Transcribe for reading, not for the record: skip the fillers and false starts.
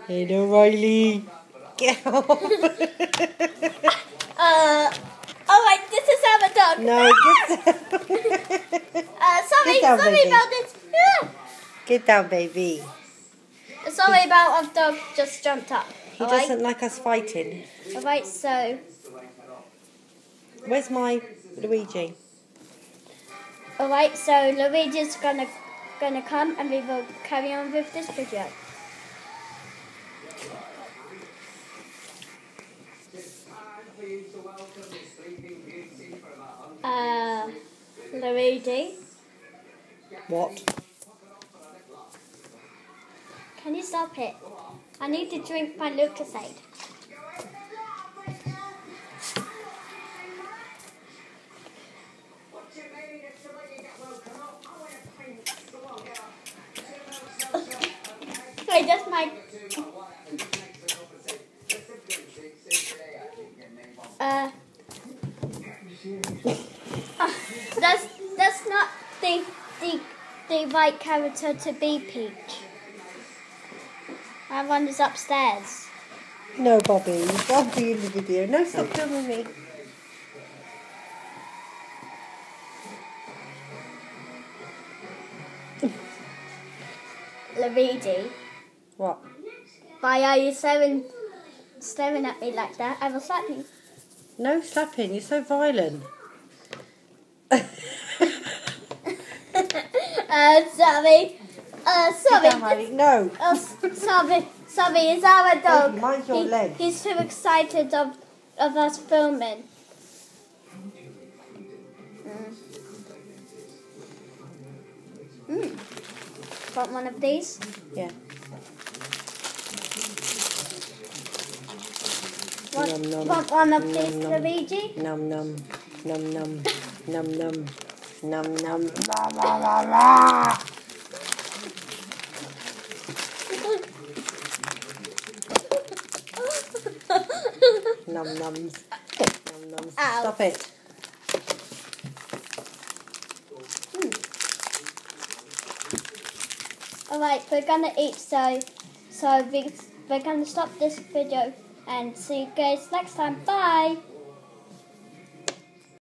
Hey, no, Riley. Get off. Alright, this is our dog. No, get down. Sorry Get down, baby. about this. Get down, baby. Sorry about our dog just jumped up. He doesn't like us fighting. Alright, so. Where's my Luigi? Alright, so Luigi's gonna come and we will carry on with this video. Luigi. What? Can you stop it? I need to drink my Lucasade. Wait, that's my... that's not the right character to be Peach. That one is upstairs. No, Bobby. I'll be in the video. No, stop filming me. Luigi. What? Why are you staring at me like that? I will slap you. No slapping. You're so violent. Sorry. Sorry. Down, Riley. No. Sorry, it's our dog. Baby, mind your leg. He's too excited of us filming. Want one of these? Yeah. Want one of these, Luigi? Num num. Num num. Num num. Num num. La la la la. Num nums. Num nums. Ow. Stop it. Alright, we're gonna eat, so we're gonna stop this video and see you guys next time. Bye!